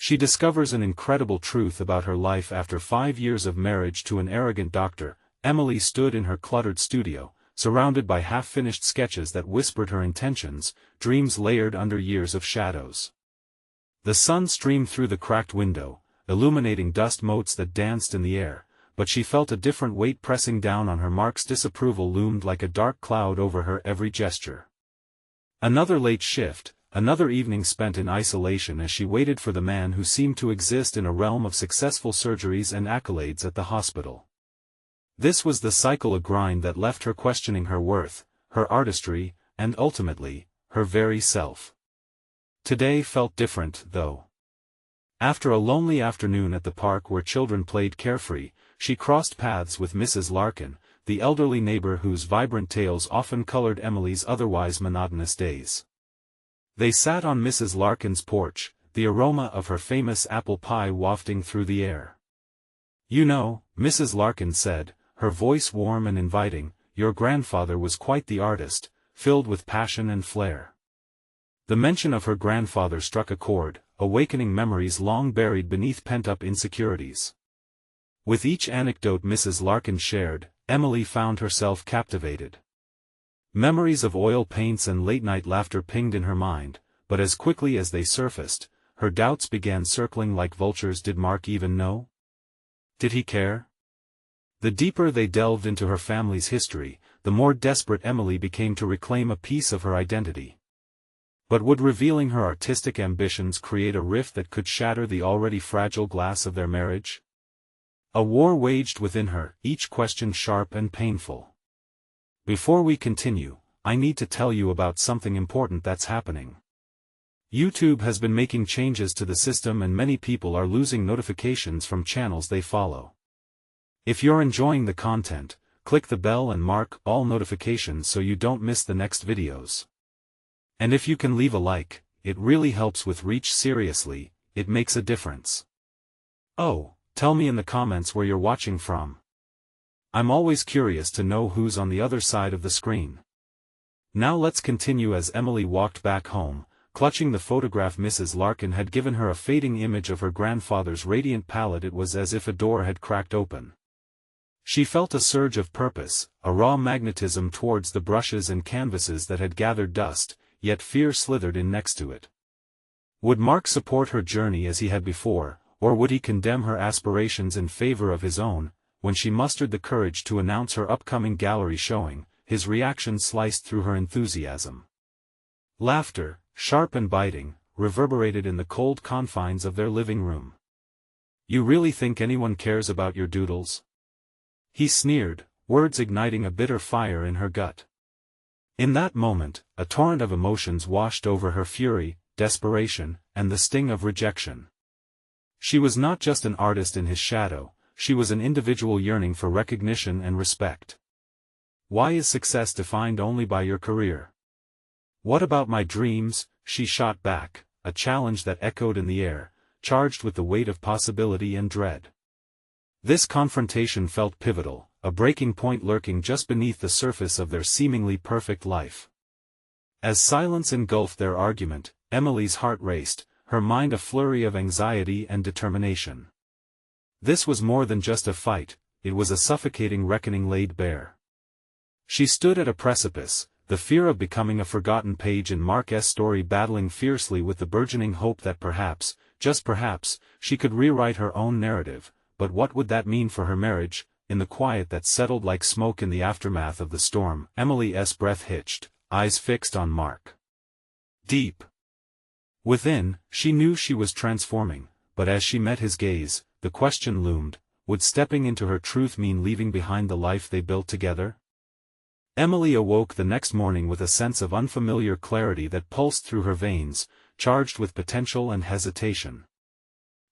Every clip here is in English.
She discovers an incredible truth about her life after 5 years of marriage to an arrogant doctor. Emily stood in her cluttered studio, surrounded by half-finished sketches that whispered her intentions, dreams layered under years of shadows. The sun streamed through the cracked window, illuminating dust motes that danced in the air, but she felt a different weight pressing down on her. Mark's disapproval loomed like a dark cloud over her every gesture. Another late shift, another evening spent in isolation as she waited for the man who seemed to exist in a realm of successful surgeries and accolades at the hospital. This was the cycle, a grind that left her questioning her worth, her artistry, and ultimately, her very self. Today felt different, though. After a lonely afternoon at the park where children played carefree, she crossed paths with Mrs. Larkin, the elderly neighbor whose vibrant tales often colored Emily's otherwise monotonous days. They sat on Mrs. Larkin's porch, the aroma of her famous apple pie wafting through the air. "You know," Mrs. Larkin said, her voice warm and inviting, "your grandfather was quite the artist, filled with passion and flair." The mention of her grandfather struck a chord, awakening memories long buried beneath pent-up insecurities. With each anecdote Mrs. Larkin shared, Emily found herself captivated. Memories of oil paints and late-night laughter pinged in her mind, but as quickly as they surfaced, her doubts began circling like vultures. Did Mark even know? Did he care? The deeper they delved into her family's history, the more desperate Emily became to reclaim a piece of her identity. But would revealing her artistic ambitions create a rift that could shatter the already fragile glass of their marriage? A war waged within her, each question sharp and painful. Before we continue, I need to tell you about something important that's happening. YouTube has been making changes to the system and many people are losing notifications from channels they follow. If you're enjoying the content, click the bell and mark all notifications so you don't miss the next videos. And if you can leave a like, it really helps with reach. Seriously, it makes a difference. Oh, tell me in the comments where you're watching from. I'm always curious to know who's on the other side of the screen. Now let's continue. As Emily walked back home, clutching the photograph Mrs. Larkin had given her, a fading image of her grandfather's radiant palette, it was as if a door had cracked open. She felt a surge of purpose, a raw magnetism towards the brushes and canvases that had gathered dust, yet fear slithered in next to it. Would Mark support her journey as he had before, or would he condemn her aspirations in favor of his own? When she mustered the courage to announce her upcoming gallery showing, his reaction sliced through her enthusiasm. Laughter, sharp and biting, reverberated in the cold confines of their living room. "You really think anyone cares about your doodles?" he sneered, words igniting a bitter fire in her gut. In that moment, a torrent of emotions washed over her: fury, desperation, and the sting of rejection. She was not just an artist in his shadow, she was an individual yearning for recognition and respect. "Why is success defined only by your career? What about my dreams?" she shot back, a challenge that echoed in the air, charged with the weight of possibility and dread. This confrontation felt pivotal, a breaking point lurking just beneath the surface of their seemingly perfect life. As silence engulfed their argument, Emily's heart raced, her mind a flurry of anxiety and determination. This was more than just a fight, it was a suffocating reckoning laid bare. She stood at a precipice, the fear of becoming a forgotten page in Mark's story battling fiercely with the burgeoning hope that perhaps, just perhaps, she could rewrite her own narrative. But what would that mean for her marriage? In the quiet that settled like smoke in the aftermath of the storm, Emily's breath hitched, eyes fixed on Mark. Deep within, she knew she was transforming, but as she met his gaze, the question loomed: would stepping into her truth mean leaving behind the life they built together? Emily awoke the next morning with a sense of unfamiliar clarity that pulsed through her veins, charged with potential and hesitation.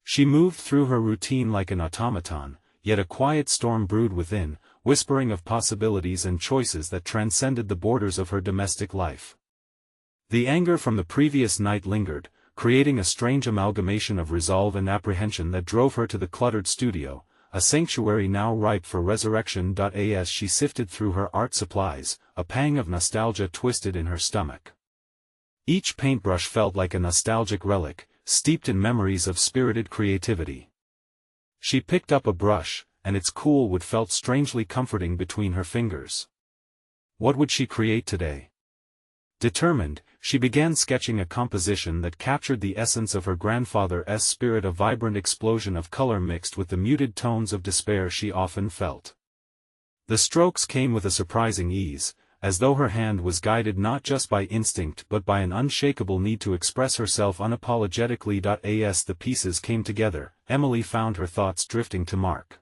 She moved through her routine like an automaton, yet a quiet storm brewed within, whispering of possibilities and choices that transcended the borders of her domestic life. The anger from the previous night lingered, creating a strange amalgamation of resolve and apprehension that drove her to the cluttered studio, a sanctuary now ripe for resurrection. As she sifted through her art supplies, a pang of nostalgia twisted in her stomach. Each paintbrush felt like a nostalgic relic, steeped in memories of spirited creativity. She picked up a brush, and its cool wood felt strangely comforting between her fingers. What would she create today? Determined, she began sketching a composition that captured the essence of her grandfather's spirit, a vibrant explosion of color mixed with the muted tones of despair she often felt. The strokes came with a surprising ease, as though her hand was guided not just by instinct but by an unshakable need to express herself unapologetically. As the pieces came together, Emily found her thoughts drifting to Mark.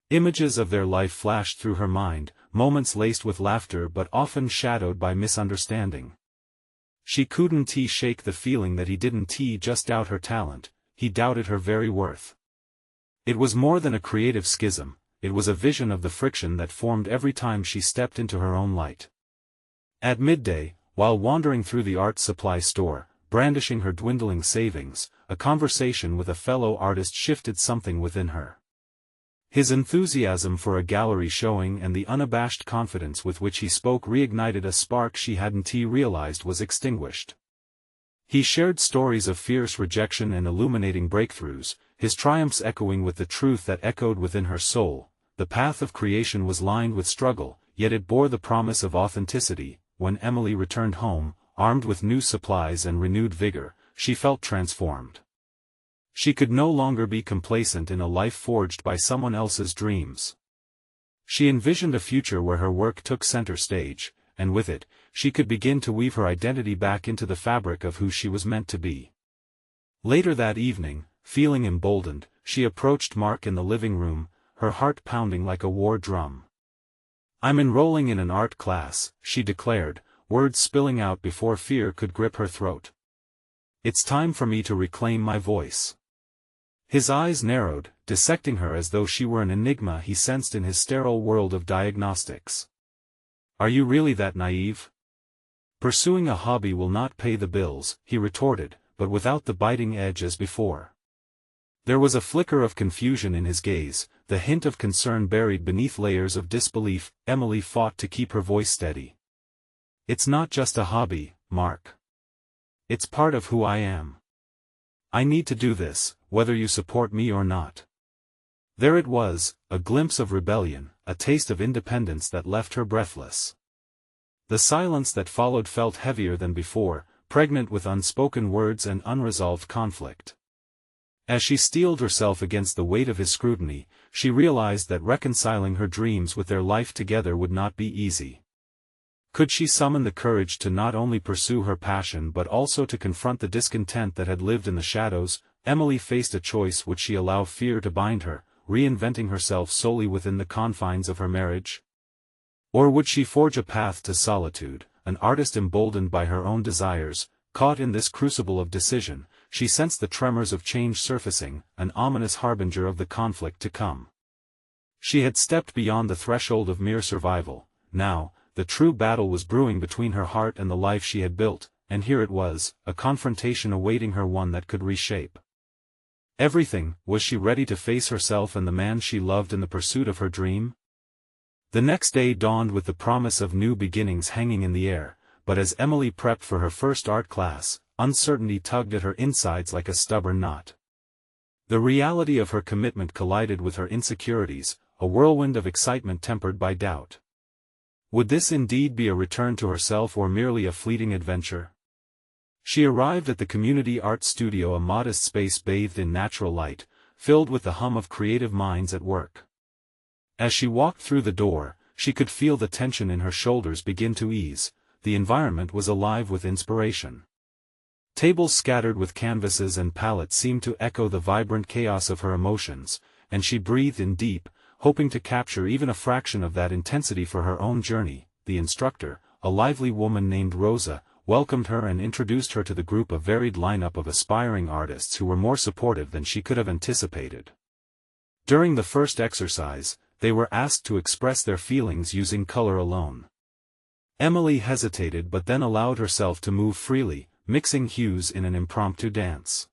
Images of their life flashed through her mind, moments laced with laughter but often shadowed by misunderstanding. She couldn't shake the feeling that he didn't just doubt her talent, he doubted her very worth. It was more than a creative schism, it was a vision of the friction that formed every time she stepped into her own light. At midday, while wandering through the art supply store, brandishing her dwindling savings, a conversation with a fellow artist shifted something within her. His enthusiasm for a gallery showing and the unabashed confidence with which he spoke reignited a spark she hadn't realized was extinguished. He shared stories of fierce rejection and illuminating breakthroughs, his triumphs echoing with the truth that echoed within her soul. The path of creation was lined with struggle, yet it bore the promise of authenticity. When Emily returned home, armed with new supplies and renewed vigor, she felt transformed. She could no longer be complacent in a life forged by someone else's dreams. She envisioned a future where her work took center stage, and with it, she could begin to weave her identity back into the fabric of who she was meant to be. Later that evening, feeling emboldened, she approached Mark in the living room, her heart pounding like a war drum. "I'm enrolling in an art class," she declared, words spilling out before fear could grip her throat. "It's time for me to reclaim my voice." His eyes narrowed, dissecting her as though she were an enigma he sensed in his sterile world of diagnostics. "Are you really that naive? Pursuing a hobby will not pay the bills," he retorted, but without the biting edge as before. There was a flicker of confusion in his gaze, the hint of concern buried beneath layers of disbelief. Emily fought to keep her voice steady. "It's not just a hobby, Mark. It's part of who I am. I need to do this, whether you support me or not." There it was, a glimpse of rebellion, a taste of independence that left her breathless. The silence that followed felt heavier than before, pregnant with unspoken words and unresolved conflict. As she steeled herself against the weight of his scrutiny, she realized that reconciling her dreams with their life together would not be easy. Could she summon the courage to not only pursue her passion but also to confront the discontent that had lived in the shadows? Emily faced a choice: would she allow fear to bind her, reinventing herself solely within the confines of her marriage? Or would she forge a path to solitude, an artist emboldened by her own desires? Caught in this crucible of decision, she sensed the tremors of change surfacing, an ominous harbinger of the conflict to come. She had stepped beyond the threshold of mere survival. Now, the true battle was brewing between her heart and the life she had built, and here it was, a confrontation awaiting her, one that could reshape everything. Was she ready to face herself and the man she loved in the pursuit of her dream? The next day dawned with the promise of new beginnings hanging in the air, but as Emily prepped for her first art class, uncertainty tugged at her insides like a stubborn knot. The reality of her commitment collided with her insecurities, a whirlwind of excitement tempered by doubt. Would this indeed be a return to herself or merely a fleeting adventure? She arrived at the community art studio, a modest space bathed in natural light, filled with the hum of creative minds at work. As she walked through the door, she could feel the tension in her shoulders begin to ease. The environment was alive with inspiration. Tables scattered with canvases and palettes seemed to echo the vibrant chaos of her emotions, and she breathed in deep, hoping to capture even a fraction of that intensity for her own journey. The instructor, a lively woman named Rosa, welcomed her and introduced her to the group, a varied lineup of aspiring artists who were more supportive than she could have anticipated. During the first exercise, they were asked to express their feelings using color alone. Emily hesitated but then allowed herself to move freely, mixing hues in an impromptu dance.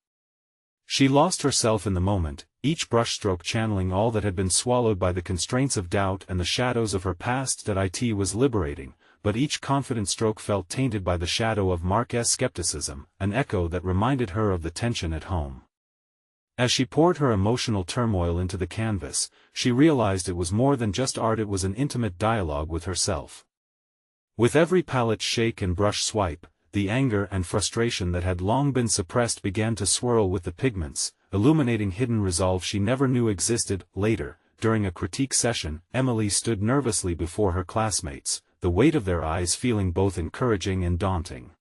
She lost herself in the moment, each brushstroke channeling all that had been swallowed by the constraints of doubt and the shadows of her past. It was liberating, but each confident stroke felt tainted by the shadow of Mark's skepticism, an echo that reminded her of the tension at home. As she poured her emotional turmoil into the canvas, she realized it was more than just art, it was an intimate dialogue with herself. With every palette shake and brush swipe, the anger and frustration that had long been suppressed began to swirl with the pigments, illuminating hidden resolve she never knew existed. Later, during a critique session, Emily stood nervously before her classmates, the weight of their eyes feeling both encouraging and daunting.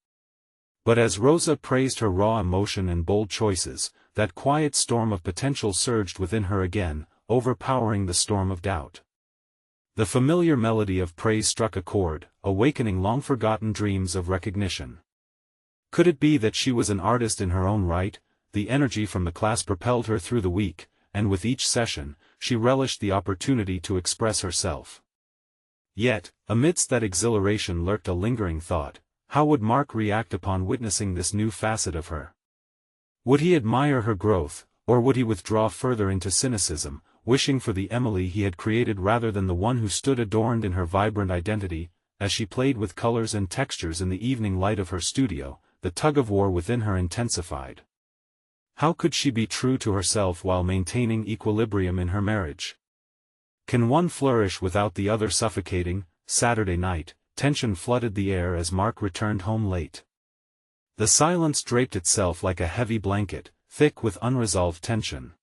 But as Rosa praised her raw emotion and bold choices, that quiet storm of potential surged within her again, overpowering the storm of doubt. The familiar melody of praise struck a chord, awakening long-forgotten dreams of recognition. Could it be that she was an artist in her own right? The energy from the class propelled her through the week, and with each session, she relished the opportunity to express herself. Yet, amidst that exhilaration lurked a lingering thought: how would Mark react upon witnessing this new facet of her? Would he admire her growth, or would he withdraw further into cynicism, wishing for the Emily he had created rather than the one who stood adorned in her vibrant identity? As she played with colors and textures in the evening light of her studio, the tug-of-war within her intensified. How could she be true to herself while maintaining equilibrium in her marriage? Can one flourish without the other suffocating? Saturday night, tension flooded the air as Mark returned home late. The silence draped itself like a heavy blanket, thick with unresolved tension.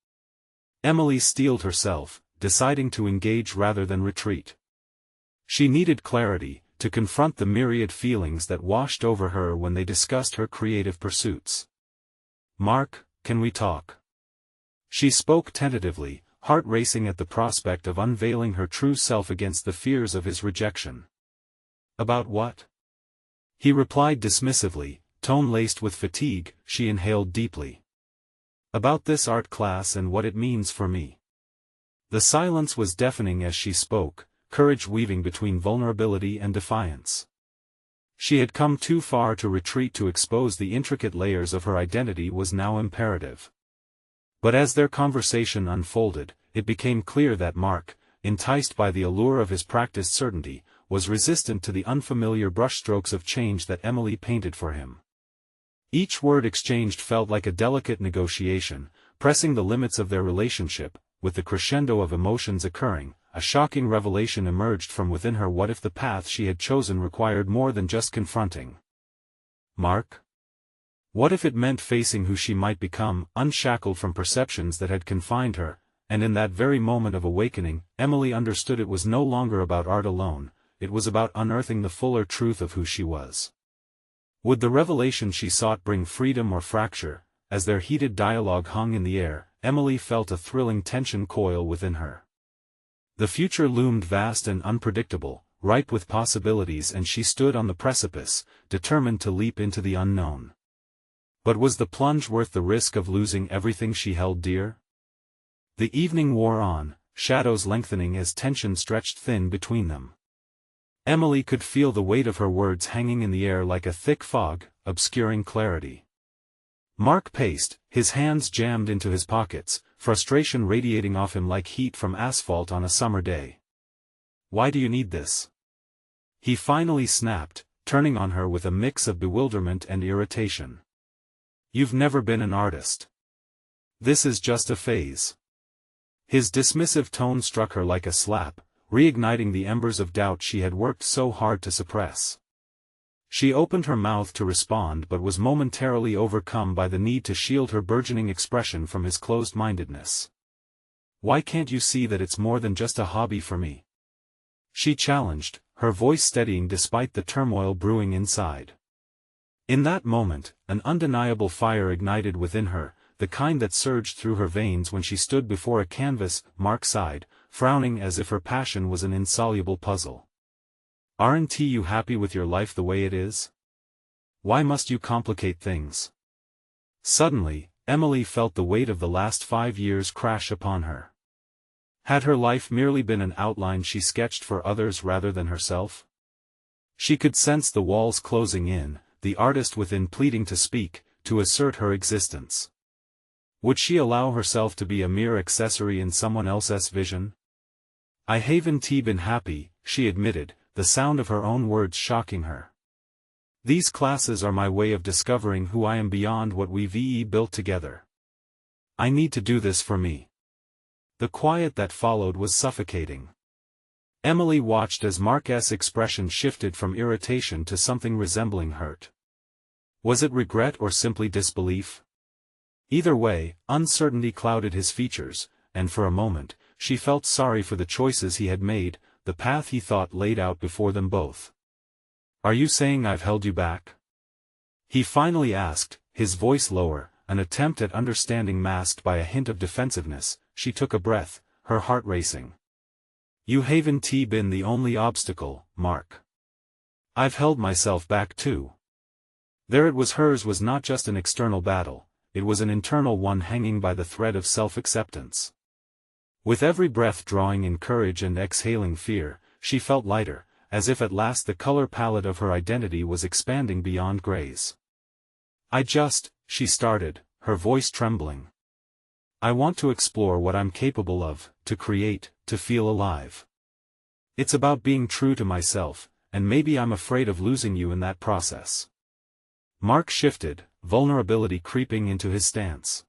Emily steeled herself, deciding to engage rather than retreat. She needed clarity, to confront the myriad feelings that washed over her when they discussed her creative pursuits. "Mark, can we talk?" She spoke tentatively, heart racing at the prospect of unveiling her true self against the fears of his rejection. "About what?" He replied dismissively, tone laced with fatigue. She inhaled deeply. "About this art class and what it means for me." The silence was deafening as she spoke, courage weaving between vulnerability and defiance. She had come too far to retreat. To expose the intricate layers of her identity was now imperative. But as their conversation unfolded, it became clear that Mark, enticed by the allure of his practiced certainty, was resistant to the unfamiliar brushstrokes of change that Emily painted for him. Each word exchanged felt like a delicate negotiation, pressing the limits of their relationship. With the crescendo of emotions occurring, a shocking revelation emerged from within her. What if the path she had chosen required more than just confronting Mark? What if it meant facing who she might become, unshackled from perceptions that had confined her? And in that very moment of awakening, Emily understood it was no longer about art alone, it was about unearthing the fuller truth of who she was. Would the revelation she sought bring freedom or fracture? As their heated dialogue hung in the air, Emily felt a thrilling tension coil within her. The future loomed vast and unpredictable, ripe with possibilities, and she stood on the precipice, determined to leap into the unknown. But was the plunge worth the risk of losing everything she held dear? The evening wore on, shadows lengthening as tension stretched thin between them. Emily could feel the weight of her words hanging in the air like a thick fog, obscuring clarity. Mark paced, his hands jammed into his pockets, frustration radiating off him like heat from asphalt on a summer day. "Why do you need this?" he finally snapped, turning on her with a mix of bewilderment and irritation. "You've never been an artist. This is just a phase." His dismissive tone struck her like a slap, reigniting the embers of doubt she had worked so hard to suppress. She opened her mouth to respond but was momentarily overcome by the need to shield her burgeoning expression from his closed-mindedness. "Why can't you see that it's more than just a hobby for me?" she challenged, her voice steadying despite the turmoil brewing inside. In that moment, an undeniable fire ignited within her, the kind that surged through her veins when she stood before a canvas. Mark sighed, frowning as if her passion was an insoluble puzzle. "Aren't you happy with your life the way it is? Why must you complicate things?" Suddenly, Emily felt the weight of the last 5 years crash upon her. Had her life merely been an outline she sketched for others rather than herself? She could sense the walls closing in, the artist within pleading to speak, to assert her existence. Would she allow herself to be a mere accessory in someone else's vision? "I haven't been happy," she admitted, the sound of her own words shocking her. These classes are my way of discovering who I am beyond what we've built together. I need to do this for me. The quiet that followed was suffocating. Emily watched as Mark's expression shifted from irritation to something resembling hurt. Was it regret or simply disbelief? Either way, uncertainty clouded his features, and for a moment, she felt sorry for the choices he had made, the path he thought laid out before them both. Are you saying I've held you back? He finally asked, his voice lower, an attempt at understanding masked by a hint of defensiveness. She took a breath, her heart racing. You haven't been the only obstacle, Mark. I've held myself back too. There it was, hers was not just an external battle, it was an internal one hanging by the thread of self-acceptance. With every breath drawing in courage and exhaling fear, she felt lighter, as if at last the color palette of her identity was expanding beyond grays. She started, her voice trembling. I want to explore what I'm capable of, to create, to feel alive. It's about being true to myself, and maybe I'm afraid of losing you in that process. Mark shifted, vulnerability creeping into his stance.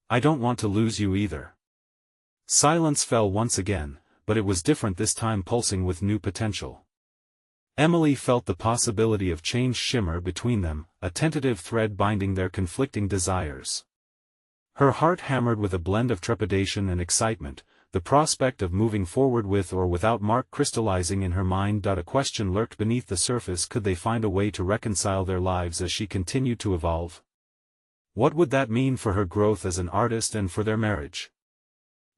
I don't want to lose you either. Silence fell once again, but it was different this time, pulsing with new potential. Emily felt the possibility of change shimmer between them, a tentative thread binding their conflicting desires. Her heart hammered with a blend of trepidation and excitement, the prospect of moving forward with or without Mark crystallizing in her mind. A question lurked beneath the surface: could they find a way to reconcile their lives as she continued to evolve? What would that mean for her growth as an artist and for their marriage?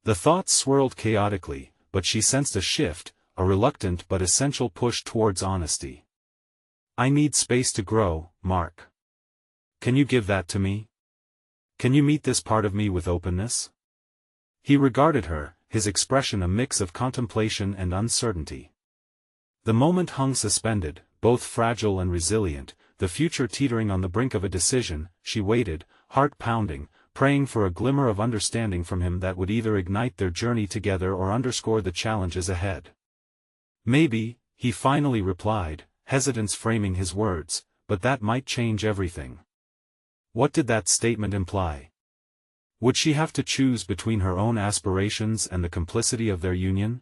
The thoughts swirled chaotically, but she sensed a shift, a reluctant but essential push towards honesty. I need space to grow, Mark. Can you give that to me? Can you meet this part of me with openness? He regarded her, his expression a mix of contemplation and uncertainty. The moment hung suspended, both fragile and resilient, the future teetering on the brink of a decision. She waited, heart pounding, praying for a glimmer of understanding from him that would either ignite their journey together or underscore the challenges ahead. Maybe, he finally replied, hesitance framing his words, but that might change everything. What did that statement imply? Would she have to choose between her own aspirations and the complicity of their union?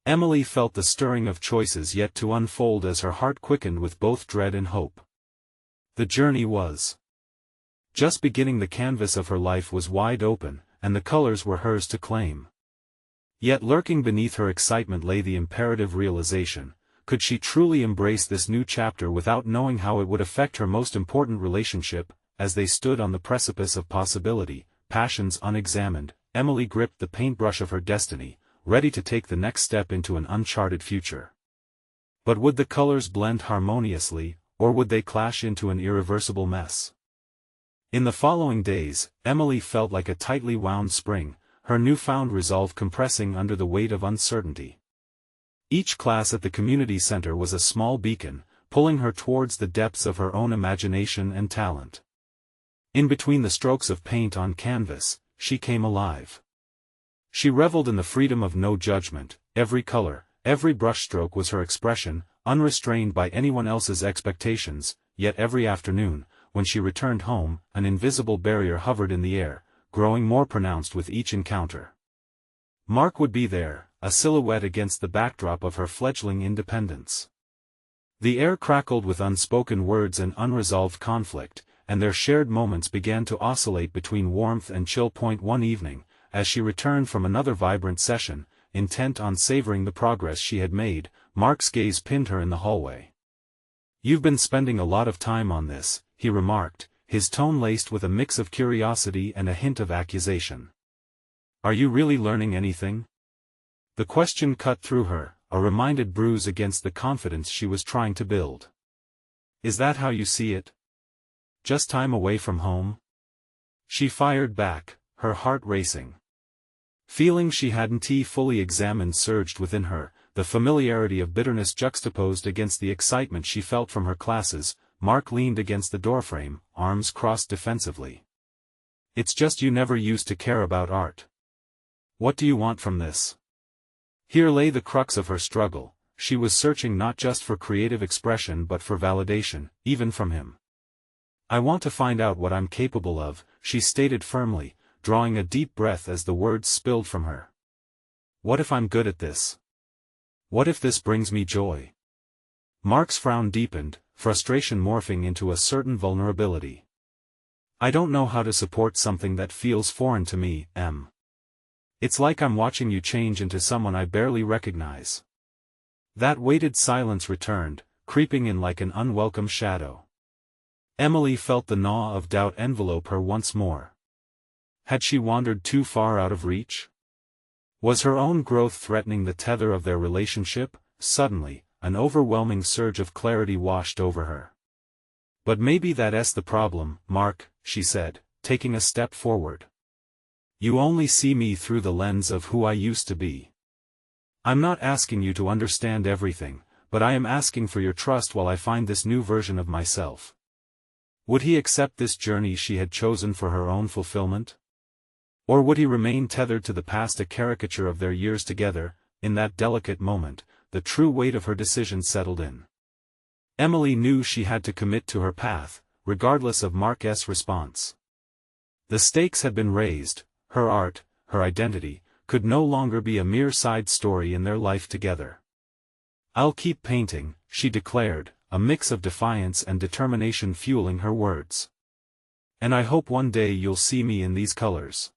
Emily felt the stirring of choices yet to unfold as her heart quickened with both dread and hope. The journey was just beginning. The canvas of her life was wide open, and the colors were hers to claim. Yet lurking beneath her excitement lay the imperative realization: could she truly embrace this new chapter without knowing how it would affect her most important relationship? As they stood on the precipice of possibility, passions unexamined, Emily gripped the paintbrush of her destiny, ready to take the next step into an uncharted future. But would the colors blend harmoniously, or would they clash into an irreversible mess? In the following days, Emily felt like a tightly wound spring, her newfound resolve compressing under the weight of uncertainty. Each class at the community center was a small beacon, pulling her towards the depths of her own imagination and talent. In between the strokes of paint on canvas, she came alive. She reveled in the freedom of no judgment. Every color, every brushstroke was her expression, unrestrained by anyone else's expectations. Yet every afternoon, when she returned home, an invisible barrier hovered in the air, growing more pronounced with each encounter. Mark would be there, a silhouette against the backdrop of her fledgling independence. The air crackled with unspoken words and unresolved conflict, and their shared moments began to oscillate between warmth and chill. One evening, as she returned from another vibrant session, intent on savoring the progress she had made, Mark's gaze pinned her in the hallway. "You've been spending a lot of time on this," he remarked, his tone laced with a mix of curiosity and a hint of accusation. "Are you really learning anything?" The question cut through her, a reminded bruise against the confidence she was trying to build. "Is that how you see it? Just time away from home?" She fired back, her heart racing. Feelings she hadn't fully examined surged within her, the familiarity of bitterness juxtaposed against the excitement she felt from her classes. Mark leaned against the doorframe, arms crossed defensively. "It's just you never used to care about art. What do you want from this?" Here lay the crux of her struggle. she was searching not just for creative expression but for validation, even from him. "I want to find out what I'm capable of," she stated firmly, drawing a deep breath as the words spilled from her. "What if I'm good at this? What if this brings me joy?" Mark's frown deepened, frustration morphing into a certain vulnerability. "I don't know how to support something that feels foreign to me, Em. It's like I'm watching you change into someone I barely recognize." That weighted silence returned, creeping in like an unwelcome shadow. Emily felt the gnaw of doubt envelope her once more. Had she wandered too far out of reach? Was her own growth threatening the tether of their relationship? Suddenly, an overwhelming surge of clarity washed over her. "But maybe that's the problem, Mark," she said, taking a step forward. "You only see me through the lens of who I used to be. I'm not asking you to understand everything, but I am asking for your trust while I find this new version of myself." Would he accept this journey she had chosen for her own fulfillment? Or would he remain tethered to the past, a caricature of their years together? In that delicate moment, the true weight of her decision settled in. Emily knew she had to commit to her path, regardless of Mark's response. The stakes had been raised. Her art, her identity, could no longer be a mere side story in their life together. "I'll keep painting," she declared, a mix of defiance and determination fueling her words. "And I hope one day you'll see me in these colors."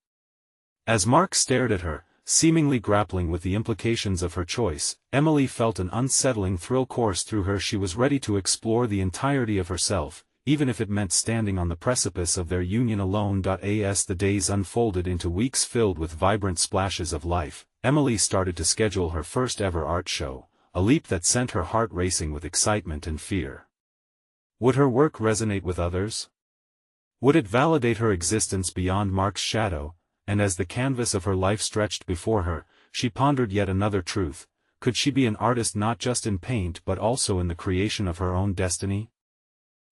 As Mark stared at her, seemingly grappling with the implications of her choice, Emily felt an unsettling thrill course through her. She was ready to explore the entirety of herself, even if it meant standing on the precipice of their union alone. As the days unfolded into weeks filled with vibrant splashes of life, Emily started to schedule her first ever art show, a leap that sent her heart racing with excitement and fear. Would her work resonate with others? Would it validate her existence beyond Mark's shadow? And as the canvas of her life stretched before her, she pondered yet another truth: could she be an artist not just in paint but also in the creation of her own destiny?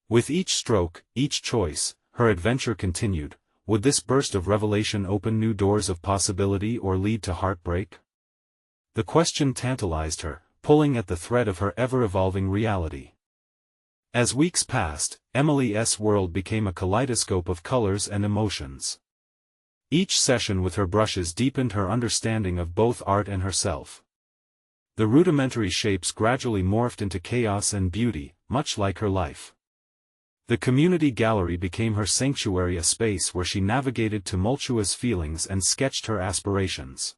With each stroke, each choice, her adventure continued. Would this burst of revelation open new doors of possibility or lead to heartbreak? The question tantalized her, pulling at the thread of her ever-evolving reality. As weeks passed, Emily's world became a kaleidoscope of colors and emotions. Each session with her brushes deepened her understanding of both art and herself. The rudimentary shapes gradually morphed into chaos and beauty, much like her life. The community gallery became her sanctuary, a space where she navigated tumultuous feelings and sketched her aspirations.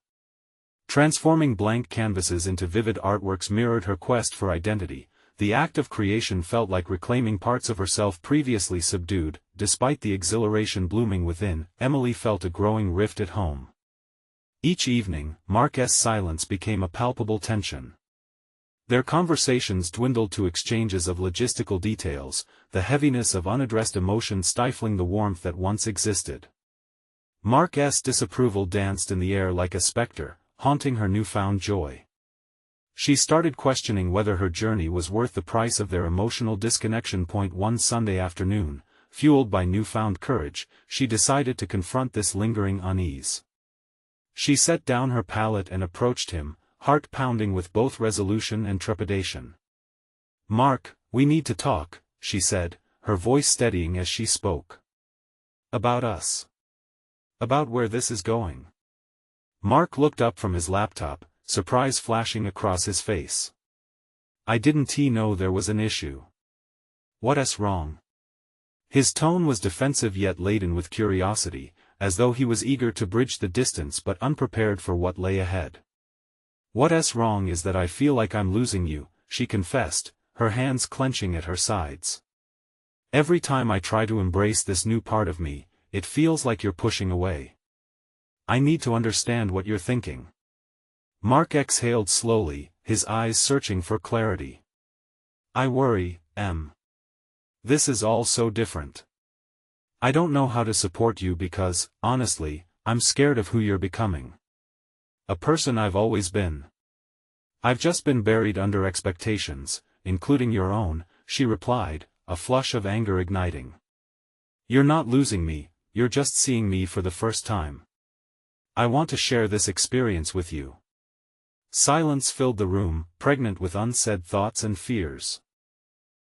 Transforming blank canvases into vivid artworks mirrored her quest for identity. The act of creation felt like reclaiming parts of herself previously subdued. Despite the exhilaration blooming within, Emily felt a growing rift at home. Each evening, Mark's silence became a palpable tension. Their conversations dwindled to exchanges of logistical details, the heaviness of unaddressed emotion stifling the warmth that once existed. Mark's disapproval danced in the air like a specter, haunting her newfound joy. She started questioning whether her journey was worth the price of their emotional disconnection. One Sunday afternoon, fueled by newfound courage, she decided to confront this lingering unease. She set down her palette and approached him, heart pounding with both resolution and trepidation. "Mark, we need to talk," she said, her voice steadying as she spoke. "About us. About where this is going." Mark looked up from his laptop, surprise flashing across his face. "I didn't know there was an issue. What's wrong?" His tone was defensive yet laden with curiosity, as though he was eager to bridge the distance but unprepared for what lay ahead. "What's wrong is that I feel like I'm losing you," she confessed, her hands clenching at her sides. "Every time I try to embrace this new part of me, it feels like you're pushing away. I need to understand what you're thinking." Mark exhaled slowly, his eyes searching for clarity. "I worry, Em. This is all so different. I don't know how to support you because, honestly, I'm scared of who you're becoming. A person I've always been. I've just been buried under expectations, including your own," she replied, a flush of anger igniting. "You're not losing me, you're just seeing me for the first time. I want to share this experience with you." Silence filled the room, pregnant with unsaid thoughts and fears.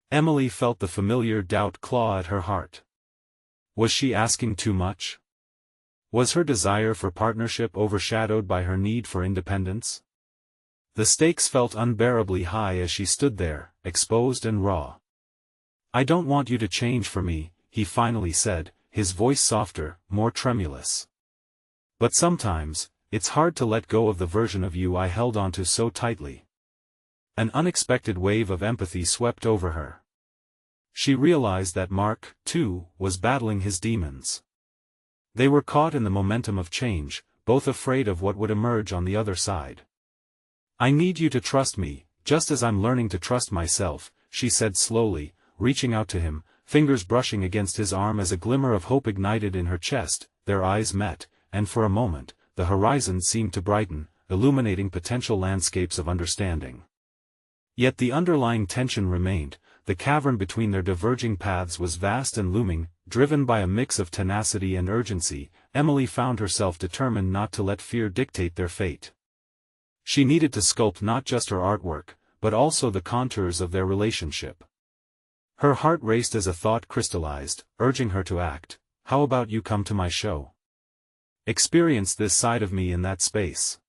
Emily felt the familiar doubt claw at her heart. Was she asking too much? Was her desire for partnership overshadowed by her need for independence? The stakes felt unbearably high as she stood there, exposed and raw. "I don't want you to change for me," he finally said, his voice softer, more tremulous. "But sometimes, it's hard to let go of the version of you I held onto so tightly." An unexpected wave of empathy swept over her. She realized that Mark, too, was battling his demons. They were caught in the momentum of change, both afraid of what would emerge on the other side. "I need you to trust me, just as I'm learning to trust myself," she said slowly, reaching out to him, fingers brushing against his arm as a glimmer of hope ignited in her chest. Their eyes met, and for a moment, the horizon seemed to brighten, illuminating potential landscapes of understanding. Yet the underlying tension remained. The cavern between their diverging paths was vast and looming, driven by a mix of tenacity and urgency. Emily found herself determined not to let fear dictate their fate. She needed to sculpt not just her artwork, but also the contours of their relationship. Her heart raced as a thought crystallized, urging her to act. "How about you come to my show? Experience this side of me in that space.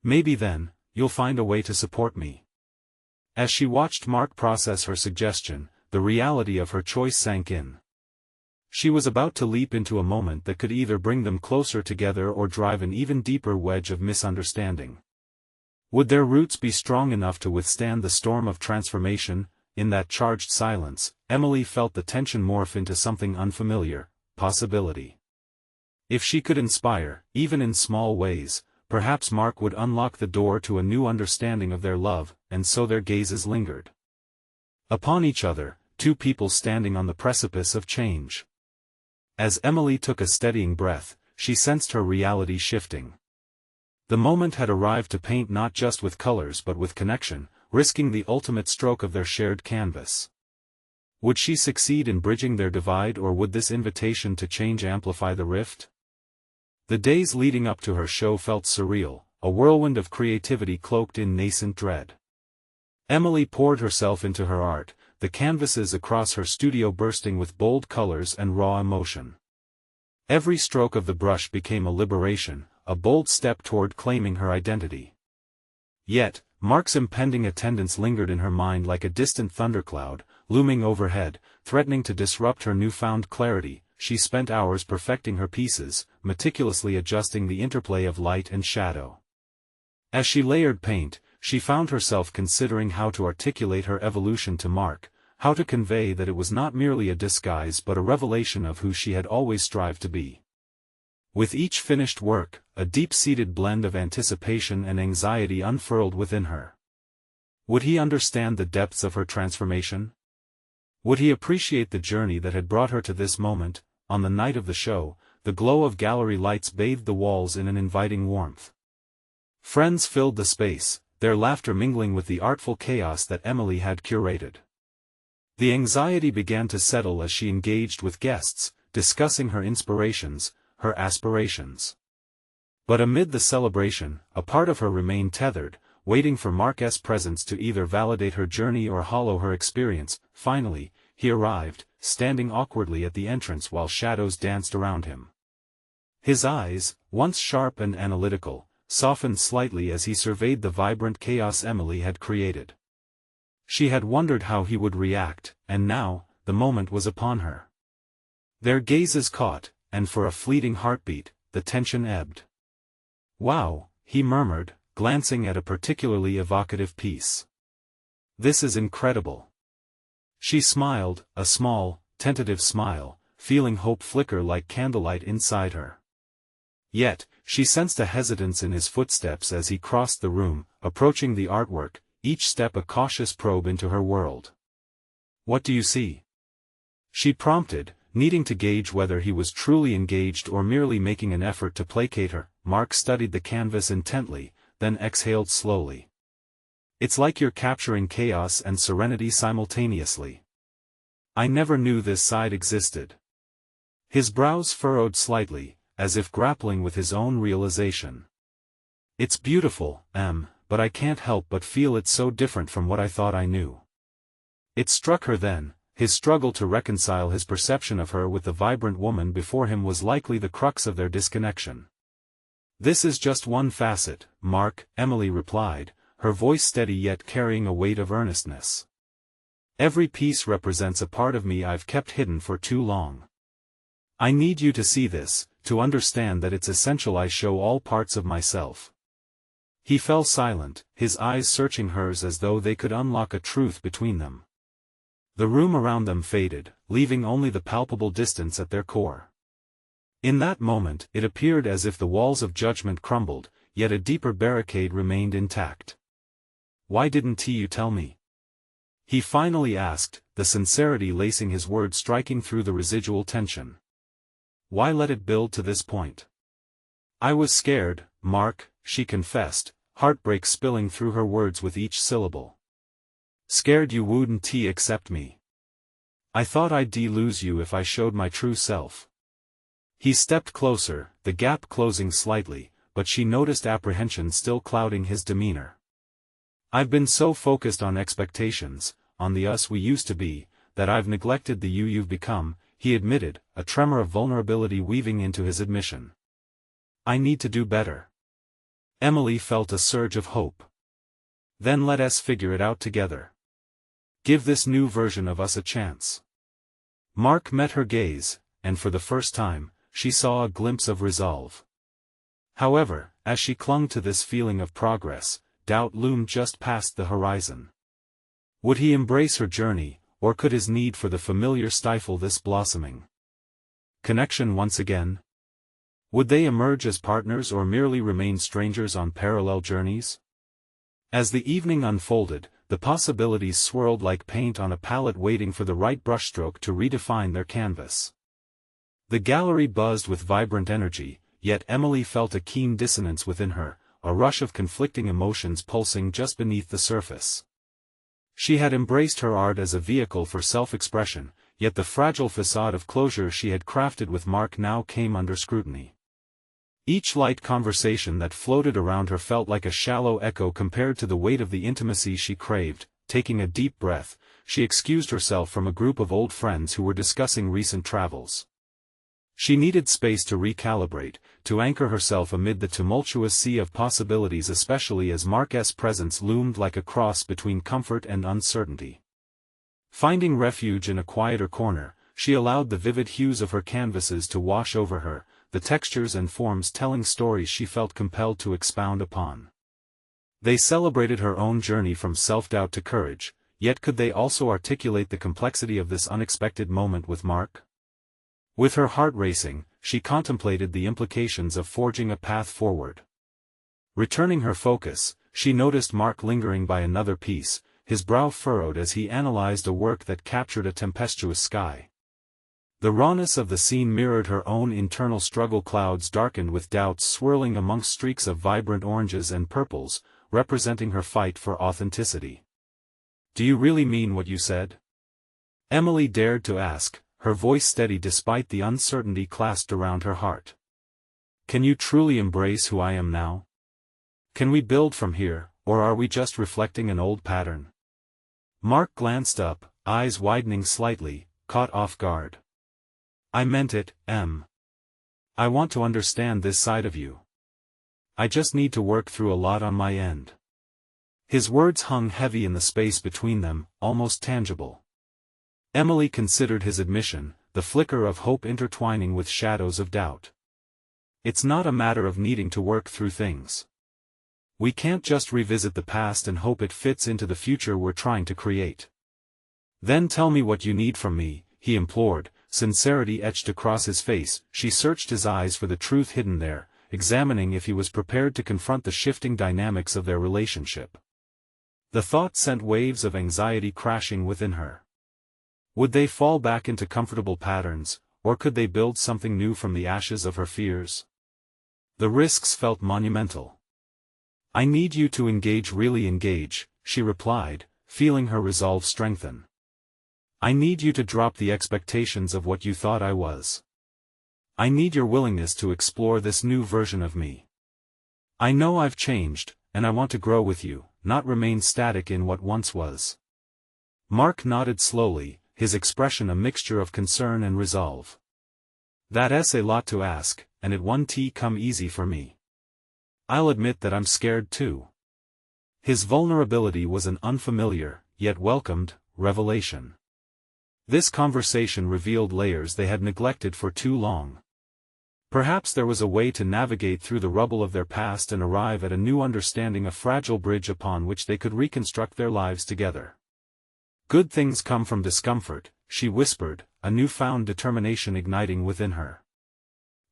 Maybe then, you'll find a way to support me." As she watched Mark process her suggestion, the reality of her choice sank in. She was about to leap into a moment that could either bring them closer together or drive an even deeper wedge of misunderstanding. Would their roots be strong enough to withstand the storm of transformation? In that charged silence, Emily felt the tension morph into something unfamiliar: possibility. If she could inspire, even in small ways, perhaps Mark would unlock the door to a new understanding of their love, and so their gazes lingered upon each other, two people standing on the precipice of change. As Emily took a steadying breath, she sensed her reality shifting. The moment had arrived to paint not just with colors but with connection, risking the ultimate stroke of their shared canvas. Would she succeed in bridging their divide, or would this invitation to change amplify the rift? The days leading up to her show felt surreal, a whirlwind of creativity cloaked in nascent dread. Emily poured herself into her art, the canvases across her studio bursting with bold colors and raw emotion. Every stroke of the brush became a liberation, a bold step toward claiming her identity. Yet, Mark's impending attendance lingered in her mind like a distant thundercloud, looming overhead, threatening to disrupt her newfound clarity. She spent hours perfecting her pieces, meticulously adjusting the interplay of light and shadow. As she layered paint, she found herself considering how to articulate her evolution to Mark, how to convey that it was not merely a disguise but a revelation of who she had always strived to be. With each finished work, a deep-seated blend of anticipation and anxiety unfurled within her. Would he understand the depths of her transformation? Would he appreciate the journey that had brought her to this moment? On the night of the show, the glow of gallery lights bathed the walls in an inviting warmth. Friends filled the space, their laughter mingling with the artful chaos that Emily had curated. The anxiety began to settle as she engaged with guests, discussing her inspirations, her aspirations. But amid the celebration, a part of her remained tethered, waiting for Mark's presence to either validate her journey or hollow her experience. Finally, he arrived, standing awkwardly at the entrance while shadows danced around him. His eyes, once sharp and analytical, softened slightly as he surveyed the vibrant chaos Emily had created. She had wondered how he would react, and now, the moment was upon her. Their gazes caught, and for a fleeting heartbeat, the tension ebbed. "Wow," he murmured, glancing at a particularly evocative piece. "This is incredible." She smiled, a small, tentative smile, feeling hope flicker like candlelight inside her. Yet, she sensed a hesitance in his footsteps as he crossed the room, approaching the artwork, each step a cautious probe into her world. "What do you see?" she prompted, needing to gauge whether he was truly engaged or merely making an effort to placate her. Mark studied the canvas intently, then exhaled slowly. "It's like you're capturing chaos and serenity simultaneously. I never knew this side existed." His brows furrowed slightly, as if grappling with his own realization. "It's beautiful, but but I can't help but feel it's so different from what I thought I knew. It struck her then, his struggle to reconcile his perception of her with the vibrant woman before him was likely the crux of their disconnection. "This is just one facet, Mark," Emily replied, her voice steady yet carrying a weight of earnestness. "Every piece represents a part of me I've kept hidden for too long. I need you to see this, to understand that it's essential I show all parts of myself." He fell silent, his eyes searching hers as though they could unlock a truth between them. The room around them faded, leaving only the palpable distance at their core. In that moment, it appeared as if the walls of judgment crumbled, yet a deeper barricade remained intact. "Why didn't you tell me?" he finally asked, the sincerity lacing his words striking through the residual tension. "Why let it build to this point?" "I was scared, Mark," she confessed, heartbreak spilling through her words with each syllable. "Scared you wouldn't accept me. I thought I'd lose you if I showed my true self." He stepped closer, the gap closing slightly, but she noticed apprehension still clouding his demeanor. "I've been so focused on expectations, on the us we used to be, that I've neglected the you you've become," he admitted, a tremor of vulnerability weaving into his admission. "I need to do better." Emily felt a surge of hope. "Then let us figure it out together. Give this new version of us a chance." Mark met her gaze, and for the first time, she saw a glimpse of resolve. However, as she clung to this feeling of progress, doubt loomed just past the horizon. Would he embrace her journey, or could his need for the familiar stifle this blossoming connection once again? Would they emerge as partners or merely remain strangers on parallel journeys? As the evening unfolded, the possibilities swirled like paint on a palette waiting for the right brushstroke to redefine their canvas. The gallery buzzed with vibrant energy, yet Emily felt a keen dissonance within her, a rush of conflicting emotions pulsing just beneath the surface. She had embraced her art as a vehicle for self-expression, yet the fragile facade of closure she had crafted with Mark now came under scrutiny. Each light conversation that floated around her felt like a shallow echo compared to the weight of the intimacy she craved. Taking a deep breath, she excused herself from a group of old friends who were discussing recent travels. She needed space to recalibrate, to anchor herself amid the tumultuous sea of possibilities, especially as Mark's presence loomed like a cross between comfort and uncertainty. Finding refuge in a quieter corner, she allowed the vivid hues of her canvases to wash over her, the textures and forms telling stories she felt compelled to expound upon. They celebrated her own journey from self-doubt to courage, yet could they also articulate the complexity of this unexpected moment with Mark? With her heart racing, she contemplated the implications of forging a path forward. Returning her focus, she noticed Mark lingering by another piece, his brow furrowed as he analyzed a work that captured a tempestuous sky. The rawness of the scene mirrored her own internal struggle. Clouds darkened with doubts swirling amongst streaks of vibrant oranges and purples, representing her fight for authenticity. "Do you really mean what you said?" Emily dared to ask, her voice steady despite the uncertainty clasped around her heart. "Can you truly embrace who I am now? Can we build from here, or are we just reflecting an old pattern?" Mark glanced up, eyes widening slightly, caught off guard. "I meant it, Em. I want to understand this side of you. I just need to work through a lot on my end." His words hung heavy in the space between them, almost tangible. Emily considered his admission, the flicker of hope intertwining with shadows of doubt. "It's not a matter of needing to work through things. We can't just revisit the past and hope it fits into the future we're trying to create." "Then tell me what you need from me," he implored, sincerity etched across his face. She searched his eyes for the truth hidden there, examining if he was prepared to confront the shifting dynamics of their relationship. The thought sent waves of anxiety crashing within her. Would they fall back into comfortable patterns, or could they build something new from the ashes of her fears? The risks felt monumental. "I need you to engage, really engage," she replied, feeling her resolve strengthen. "I need you to drop the expectations of what you thought I was. I need your willingness to explore this new version of me. I know I've changed, and I want to grow with you, not remain static in what once was." Mark nodded slowly, his expression a mixture of concern and resolve. "That's a lot to ask, and it won't come easy for me. I'll admit that I'm scared too." His vulnerability was an unfamiliar, yet welcomed, revelation. This conversation revealed layers they had neglected for too long. Perhaps there was a way to navigate through the rubble of their past and arrive at a new understanding, a fragile bridge upon which they could reconstruct their lives together. "Good things come from discomfort," she whispered, a newfound determination igniting within her.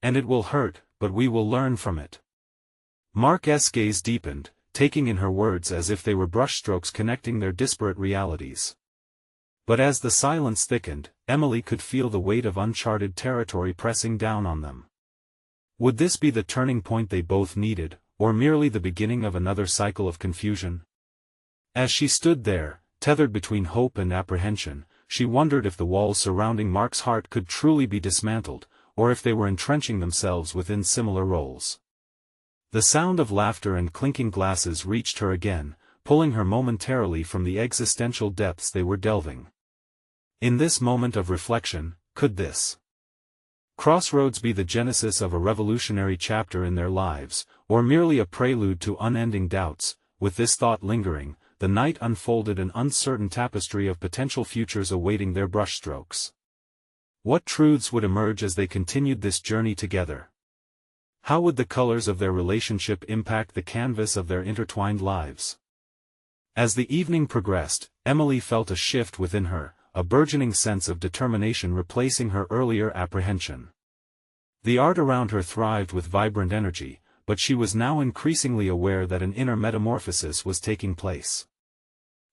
"And it will hurt, but we will learn from it." Mark's gaze deepened, taking in her words as if they were brushstrokes connecting their disparate realities. But as the silence thickened, Emily could feel the weight of uncharted territory pressing down on them. Would this be the turning point they both needed, or merely the beginning of another cycle of confusion? As she stood there, tethered between hope and apprehension, she wondered if the walls surrounding Mark's heart could truly be dismantled, or if they were entrenching themselves within similar roles. The sound of laughter and clinking glasses reached her again, pulling her momentarily from the existential depths they were delving. In this moment of reflection, could this crossroads be the genesis of a revolutionary chapter in their lives, or merely a prelude to unending doubts? With this thought lingering, the night unfolded an uncertain tapestry of potential futures awaiting their brushstrokes. What truths would emerge as they continued this journey together? How would the colors of their relationship impact the canvas of their intertwined lives? As the evening progressed, Emily felt a shift within her, a burgeoning sense of determination replacing her earlier apprehension. The art around her thrived with vibrant energy, but she was now increasingly aware that an inner metamorphosis was taking place.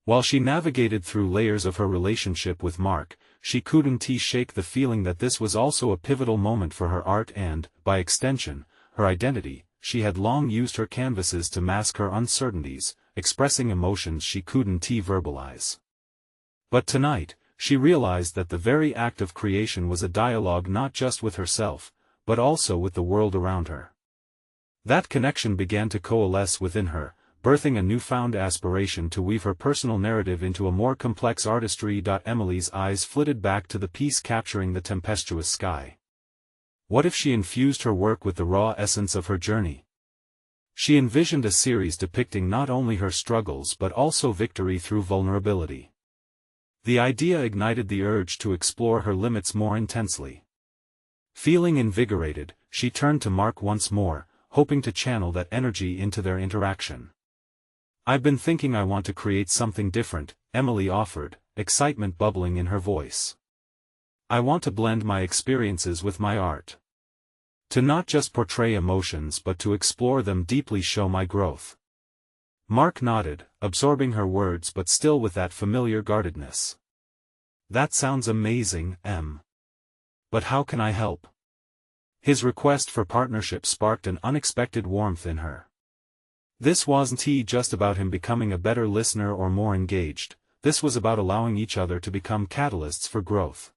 While she navigated through layers of her relationship with Mark, she couldn't shake the feeling that this was also a pivotal moment for her art and, by extension, her identity. She had long used her canvases to mask her uncertainties, expressing emotions she couldn't verbalize. But tonight, she realized that the very act of creation was a dialogue not just with herself, but also with the world around her. That connection began to coalesce within her, birthing a newfound aspiration to weave her personal narrative into a more complex artistry. Emily's eyes flitted back to the piece capturing the tempestuous sky. What if she infused her work with the raw essence of her journey? She envisioned a series depicting not only her struggles but also victory through vulnerability. The idea ignited the urge to explore her limits more intensely. Feeling invigorated, she turned to Mark once more, hoping to channel that energy into their interaction. "I've been thinking I want to create something different," Emily offered, excitement bubbling in her voice. "I want to blend my experiences with my art. To not just portray emotions but to explore them deeply, show my growth." Mark nodded, absorbing her words but still with that familiar guardedness. "That sounds amazing, Em. But how can I help?" His request for partnership sparked an unexpected warmth in her. This wasn't just about him becoming a better listener or more engaged, this was about allowing each other to become catalysts for growth.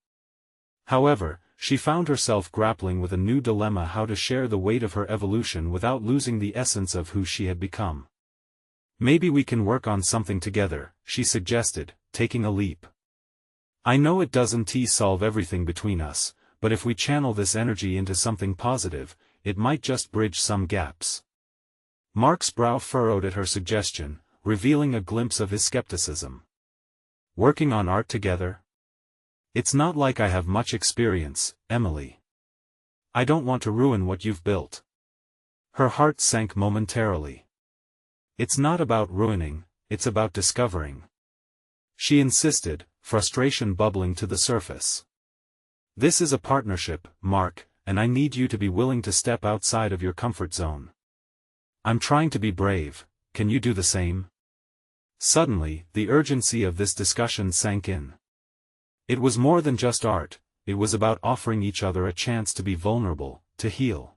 However, she found herself grappling with a new dilemma: how to share the weight of her evolution without losing the essence of who she had become. "Maybe we can work on something together," she suggested, taking a leap. "I know it doesn't solve everything between us, but if we channel this energy into something positive, it might just bridge some gaps." Mark's brow furrowed at her suggestion, revealing a glimpse of his skepticism. "Working on art together? It's not like I have much experience, Emily. I don't want to ruin what you've built." Her heart sank momentarily. "It's not about ruining, it's about discovering," she insisted, frustration bubbling to the surface. "This is a partnership, Mark, and I need you to be willing to step outside of your comfort zone. I'm trying to be brave, can you do the same?" Suddenly, the urgency of this discussion sank in. It was more than just art, it was about offering each other a chance to be vulnerable, to heal.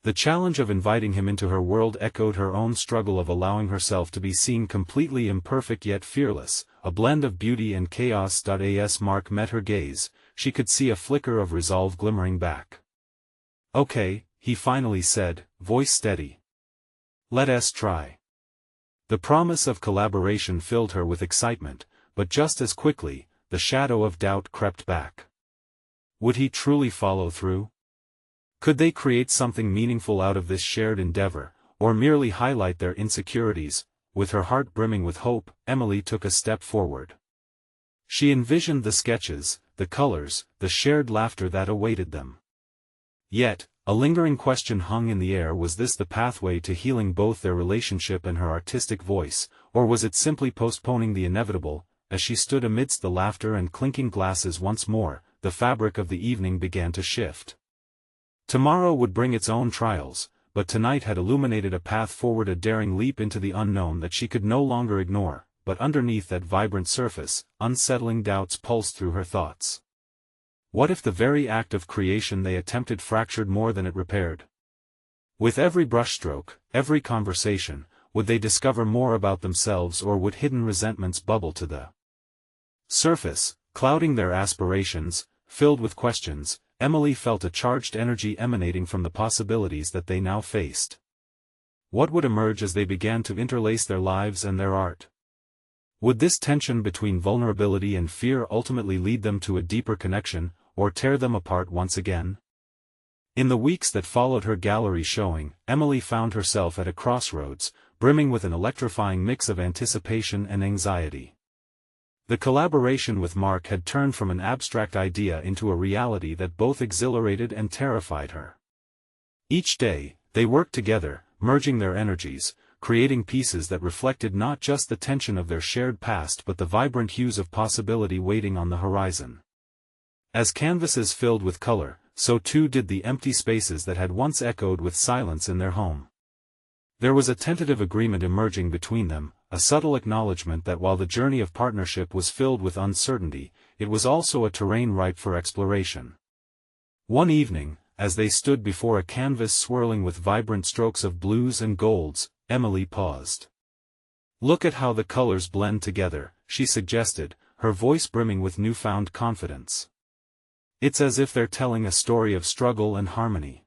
The challenge of inviting him into her world echoed her own struggle of allowing herself to be seen completely imperfect yet fearless, a blend of beauty and chaos. As Mark met her gaze, she could see a flicker of resolve glimmering back. "Okay," he finally said, voice steady. "Let us try." The promise of collaboration filled her with excitement, but just as quickly, the shadow of doubt crept back. Would he truly follow through? Could they create something meaningful out of this shared endeavor, or merely highlight their insecurities? With her heart brimming with hope, Emily took a step forward. She envisioned the sketches, the colors, the shared laughter that awaited them. Yet, a lingering question hung in the air: was this the pathway to healing both their relationship and her artistic voice, or was it simply postponing the inevitable? As she stood amidst the laughter and clinking glasses once more, the fabric of the evening began to shift. Tomorrow would bring its own trials, but tonight had illuminated a path forward, a daring leap into the unknown that she could no longer ignore. But underneath that vibrant surface, unsettling doubts pulsed through her thoughts. What if the very act of creation they attempted fractured more than it repaired? With every brushstroke, every conversation, would they discover more about themselves, or would hidden resentments bubble to the surface, clouding their aspirations? Filled with questions, Emily felt a charged energy emanating from the possibilities that they now faced. What would emerge as they began to interlace their lives and their art? Would this tension between vulnerability and fear ultimately lead them to a deeper connection, or tear them apart once again? In the weeks that followed her gallery showing, Emily found herself at a crossroads, brimming with an electrifying mix of anticipation and anxiety. The collaboration with Mark had turned from an abstract idea into a reality that both exhilarated and terrified her. Each day, they worked together, merging their energies, creating pieces that reflected not just the tension of their shared past but the vibrant hues of possibility waiting on the horizon. As canvases filled with color, so too did the empty spaces that had once echoed with silence in their home. There was a tentative agreement emerging between them, a subtle acknowledgement that while the journey of partnership was filled with uncertainty, it was also a terrain ripe for exploration. One evening, as they stood before a canvas swirling with vibrant strokes of blues and golds, Emily paused. "Look at how the colors blend together," she suggested, her voice brimming with newfound confidence. "It's as if they're telling a story of struggle and harmony."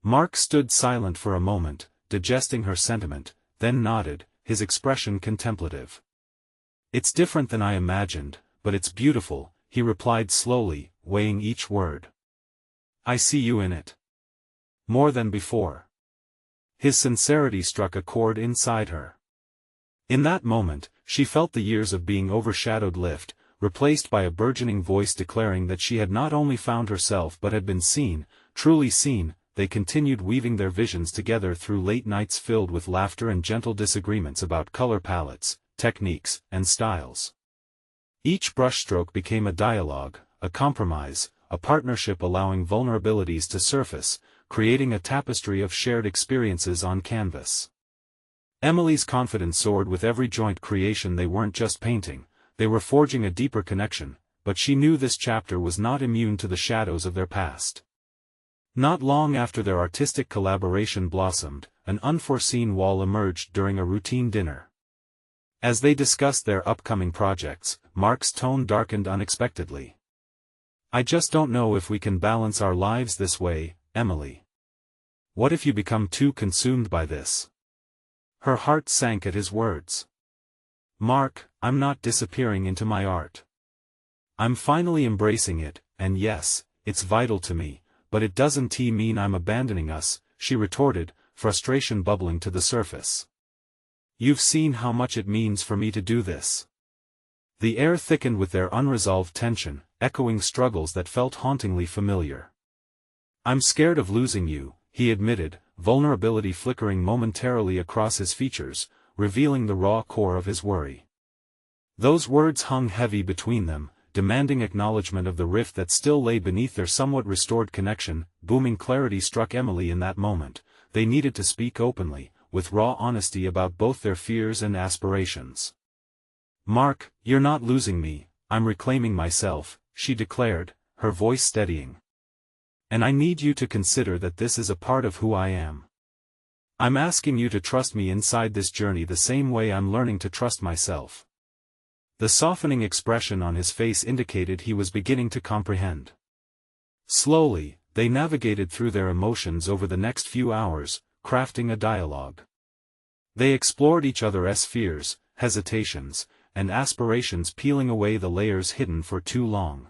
Mark stood silent for a moment, digesting her sentiment, then nodded, his expression contemplative. "It's different than I imagined, but it's beautiful," he replied slowly, weighing each word. "I see you in it. More than before." His sincerity struck a chord inside her. In that moment, she felt the years of being overshadowed lift, replaced by a burgeoning voice declaring that she had not only found herself but had been seen, truly seen. They continued weaving their visions together through late nights filled with laughter and gentle disagreements about color palettes, techniques, and styles. Each brushstroke became a dialogue, a compromise, a partnership allowing vulnerabilities to surface, creating a tapestry of shared experiences on canvas. Emily's confidence soared with every joint creation. They weren't just painting, they were forging a deeper connection, but she knew this chapter was not immune to the shadows of their past. Not long after their artistic collaboration blossomed, an unforeseen wall emerged during a routine dinner. As they discussed their upcoming projects, Mark's tone darkened unexpectedly. "I just don't know if we can balance our lives this way, Emily. What if you become too consumed by this?" Her heart sank at his words. "Mark, I'm not disappearing into my art. I'm finally embracing it, and yes, it's vital to me, but it doesn't mean I'm abandoning us," she retorted, frustration bubbling to the surface. "You've seen how much it means for me to do this." The air thickened with their unresolved tension, echoing struggles that felt hauntingly familiar. "I'm scared of losing you," he admitted, vulnerability flickering momentarily across his features, revealing the raw core of his worry. Those words hung heavy between them, demanding acknowledgement of the rift that still lay beneath their somewhat restored connection. Booming clarity struck Emily in that moment. They needed to speak openly, with raw honesty about both their fears and aspirations. "Mark, you're not losing me, I'm reclaiming myself," she declared, her voice steadying. "And I need you to consider that this is a part of who I am. I'm asking you to trust me inside this journey the same way I'm learning to trust myself." The softening expression on his face indicated he was beginning to comprehend. Slowly, they navigated through their emotions over the next few hours, crafting a dialogue. They explored each other's fears, hesitations, and aspirations, peeling away the layers hidden for too long.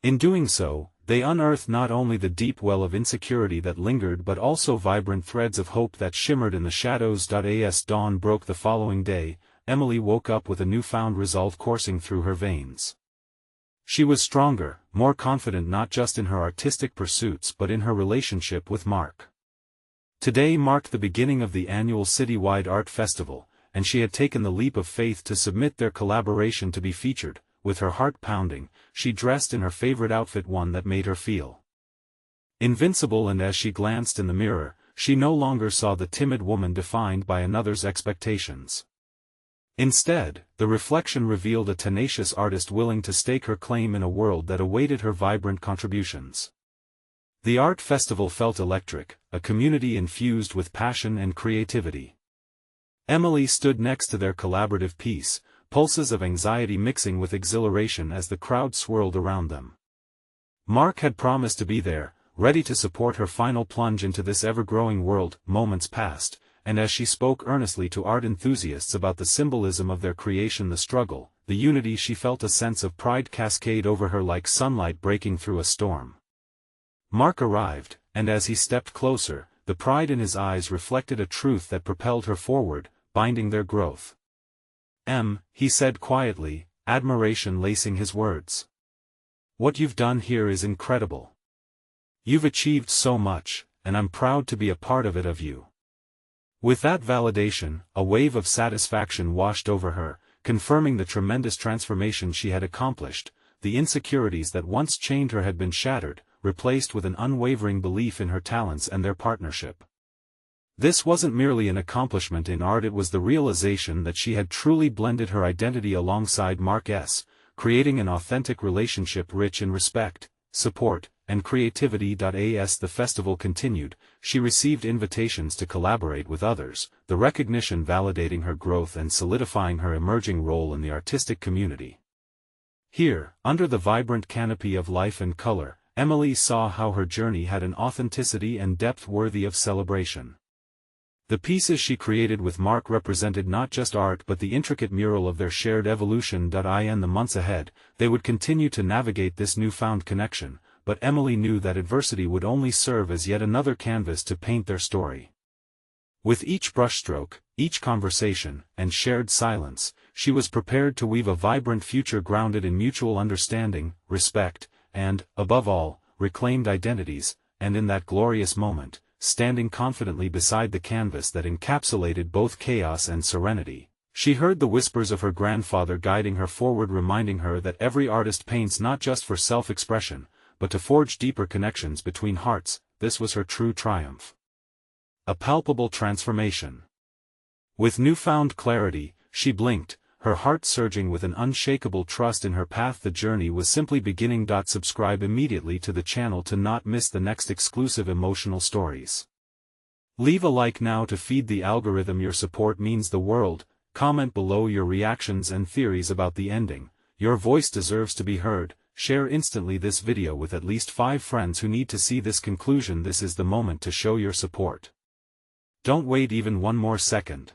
In doing so, they unearthed not only the deep well of insecurity that lingered but also vibrant threads of hope that shimmered in the shadows. As dawn broke the following day, Emily woke up with a newfound resolve coursing through her veins. She was stronger, more confident not just in her artistic pursuits but in her relationship with Mark. Today marked the beginning of the annual citywide art festival, and she had taken the leap of faith to submit their collaboration to be featured. With her heart pounding, she dressed in her favorite outfit, one that made her feel invincible, and as she glanced in the mirror, she no longer saw the timid woman defined by another's expectations. Instead, the reflection revealed a tenacious artist willing to stake her claim in a world that awaited her vibrant contributions. The art festival felt electric, a community infused with passion and creativity. Emily stood next to their collaborative piece, pulses of anxiety mixing with exhilaration as the crowd swirled around them. Mark had promised to be there, ready to support her final plunge into this ever-growing world. Moments passed, and as she spoke earnestly to art enthusiasts about the symbolism of their creation, the struggle, the unity, she felt a sense of pride cascade over her like sunlight breaking through a storm. Mark arrived, and as he stepped closer, the pride in his eyes reflected a truth that propelled her forward, binding their growth. He said quietly, admiration lacing his words. What you've done here is incredible. You've achieved so much, and I'm proud to be a part of you. With that validation, a wave of satisfaction washed over her, confirming the tremendous transformation she had accomplished. The insecurities that once chained her had been shattered, replaced with an unwavering belief in her talents and their partnership. This wasn't merely an accomplishment in art, it was the realization that she had truly blended her identity alongside Mark's, creating an authentic relationship rich in respect, support, and creativity. As the festival continued, she received invitations to collaborate with others, the recognition validating her growth and solidifying her emerging role in the artistic community. Here, under the vibrant canopy of life and color, Emily saw how her journey had an authenticity and depth worthy of celebration. The pieces she created with Mark represented not just art but the intricate mural of their shared evolution. In the months ahead, they would continue to navigate this newfound connection, but Emily knew that adversity would only serve as yet another canvas to paint their story. With each brushstroke, each conversation, and shared silence, she was prepared to weave a vibrant future grounded in mutual understanding, respect, and, above all, reclaimed identities. And in that glorious moment, standing confidently beside the canvas that encapsulated both chaos and serenity, she heard the whispers of her grandfather guiding her forward, reminding her that every artist paints not just for self-expression, but to forge deeper connections between hearts. This was her true triumph. A palpable transformation. With newfound clarity, she blinked, her heart surging with an unshakable trust in her path. The journey was simply beginning. Subscribe immediately to the channel to not miss the next exclusive emotional stories. Leave a like now to feed the algorithm. Your support means the world. Comment below your reactions and theories about the ending. Your voice deserves to be heard. Share instantly this video with at least 5 friends who need to see this conclusion. This is the moment to show your support. Don't wait even one more second.